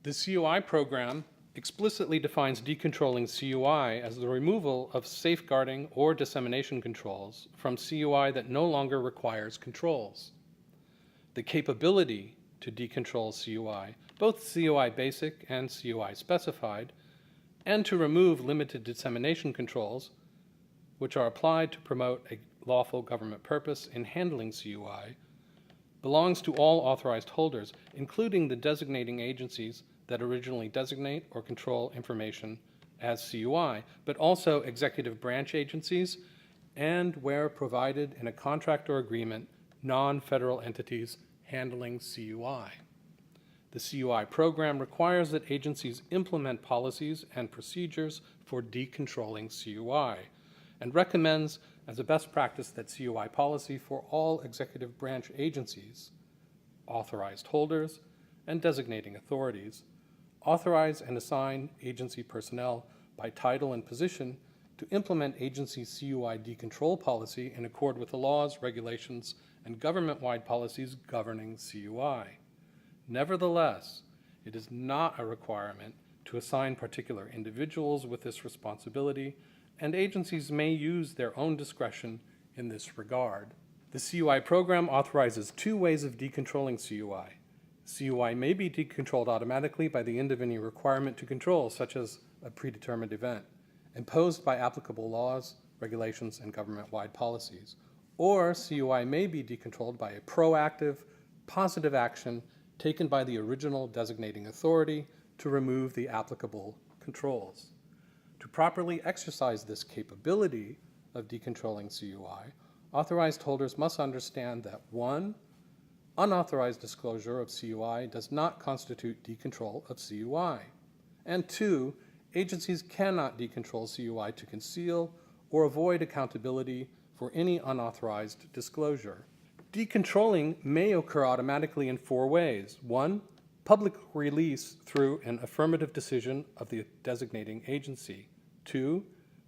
The CUI program explicitly defines decontrolling CUI as the removal of safeguarding or dissemination controls from CUI that no longer requires controls. The capability to decontrol CUI, both CUI basic and CUI specified, and to remove limited dissemination controls, which are applied to promote a lawful government purpose in handling CUI, belongs to all authorized holders, including the designating agencies that originally designate or control information as CUI, but also executive branch agencies and, where provided in a contract or agreement, non-federal entities handling CUI. The CUI program requires that agencies implement policies and procedures for decontrolling CUI and recommends as a best practice that CUI policy for all executive branch agencies, authorized holders, and designating authorities authorize and assign agency personnel by title and position to implement agency CUI decontrol policy in accord with the laws, regulations, and government-wide policies governing CUI. Nevertheless, it is not a requirement to assign particular individuals with this responsibility, and agencies may use their own discretion in this regard. The CUI program authorizes two ways of decontrolling CUI. CUI may be decontrolled automatically by the end of any requirement to control, such as a predetermined event, imposed by applicable laws, regulations, and government-wide policies. Or CUI may be decontrolled by a proactive, positive action taken by the original designating authority to remove the applicable controls. To properly exercise this capability of decontrolling CUI, authorized holders must understand that 1. Unauthorized disclosure of CUI does not constitute decontrol of CUI, and 2. Agencies cannot decontrol CUI to conceal or avoid accountability for any unauthorized disclosure. Decontrolling may occur automatically in 4 ways. 1. Public release through an affirmative decision of the designating agency. 2.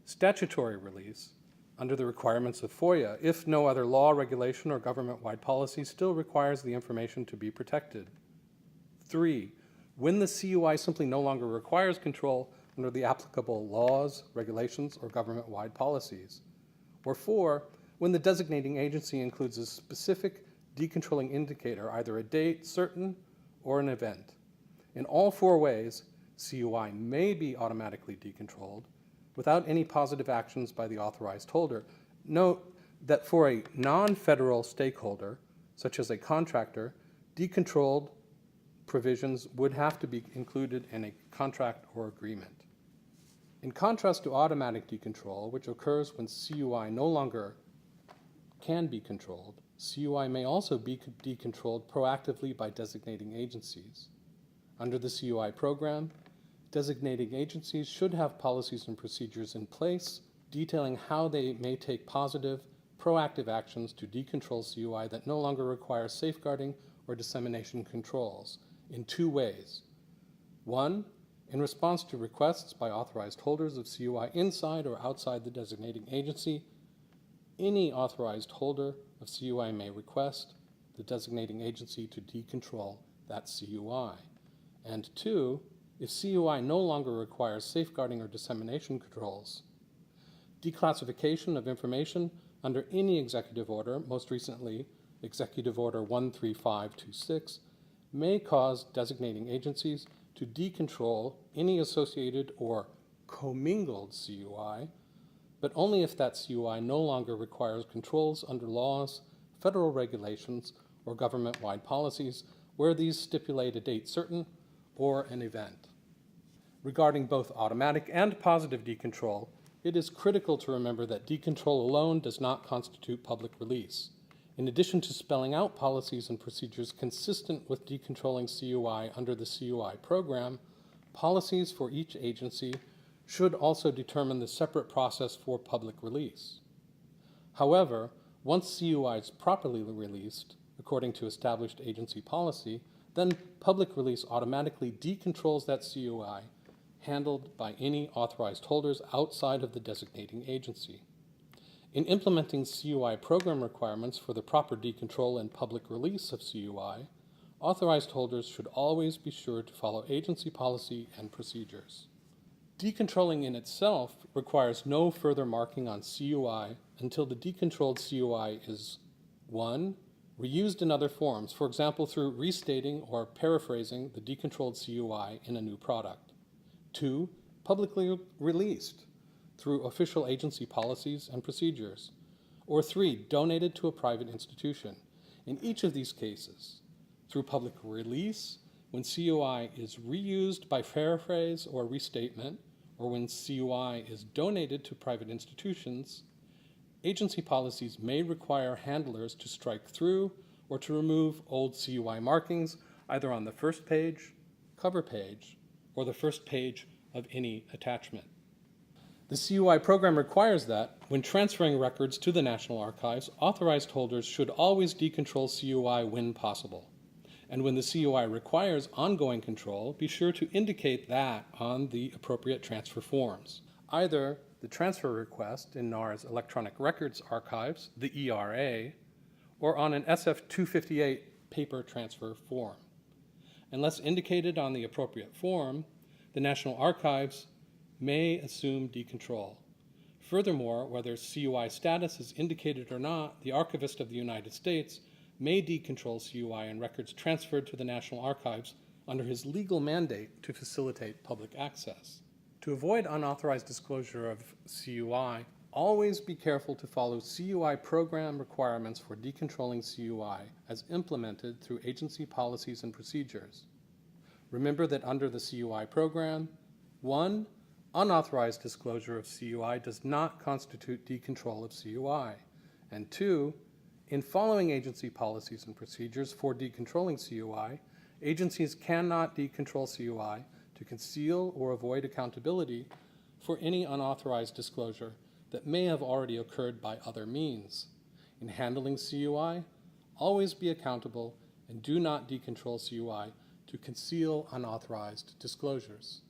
Statutory release under the requirements of FOIA if no other law, regulation, or government-wide policy still requires the information to be protected. 3. When the CUI simply no longer requires control under the applicable laws, regulations, or government-wide policies. Or 4. When the designating agency includes a specific decontrolling indicator, either a date certain or an event. In all 4 ways, CUI may be automatically decontrolled without any positive actions by the authorized holder. Note that for a non-federal stakeholder, such as a contractor, decontrolled provisions would have to be included in a contract or agreement. In contrast to automatic decontrol, which occurs when CUI no longer can be controlled, CUI may also be decontrolled proactively by designating agencies. Under the CUI program, designating agencies should have policies and procedures in place detailing how they may take positive, proactive actions to decontrol CUI that no longer require safeguarding or dissemination controls in 2 ways. 1. In response to requests by authorized holders of CUI inside or outside the designating agency, any authorized holder of CUI may request the designating agency to decontrol that CUI. And 2. If CUI no longer requires safeguarding or dissemination controls, declassification of information under any executive order, most recently Executive Order 13526, may cause designating agencies to decontrol any associated or commingled CUI, but only if that CUI no longer requires controls under laws, federal regulations, or government-wide policies where these stipulate a date certain or an event. Regarding both automatic and positive decontrol, it is critical to remember that decontrol alone does not constitute public release. In addition to spelling out policies and procedures consistent with decontrolling CUI under the CUI program, policies for each agency should also determine the separate process for public release. However, once CUI is properly released, according to established agency policy, then public release automatically decontrols that CUI handled by any authorized holders outside of the designating agency. In implementing CUI program requirements for the proper decontrol and public release of CUI, authorized holders should always be sure to follow agency policy and procedures. Decontrolling in itself requires no further marking on CUI until the decontrolled CUI is 1. Reused in other forms, for example through restating or paraphrasing the decontrolled CUI in a new product. 2. Publicly released through official agency policies and procedures. Or 3. Donated to a private institution. In each of these cases, through public release, when CUI is reused by paraphrase or restatement, or when CUI is donated to private institutions, agency policies may require handlers to strike through or to remove old CUI markings either on the first page, cover page, or the first page of any attachment. The CUI program requires that, when transferring records to the National Archives, authorized holders should always decontrol CUI when possible. And when the CUI requires ongoing control, be sure to indicate that on the appropriate transfer forms. Either the transfer request in NAR's Electronic Records Archives, the ERA, or on an SF-258 paper transfer form. Unless indicated on the appropriate form, the National Archives may assume decontrol. Furthermore, whether CUI status is indicated or not, the Archivist of the United States may decontrol CUI and records transferred to the National Archives under his legal mandate to facilitate public access. To avoid unauthorized disclosure of CUI, always be careful to follow CUI program requirements for decontrolling CUI as implemented through agency policies and procedures. Remember that under the CUI program, 1. Unauthorized disclosure of CUI does not constitute decontrol of CUI, and 2. In following agency policies and procedures for decontrolling CUI, agencies cannot decontrol CUI to conceal or avoid accountability for any unauthorized disclosure that may have already occurred by other means. In handling CUI, always be accountable and do not decontrol CUI to conceal unauthorized disclosures.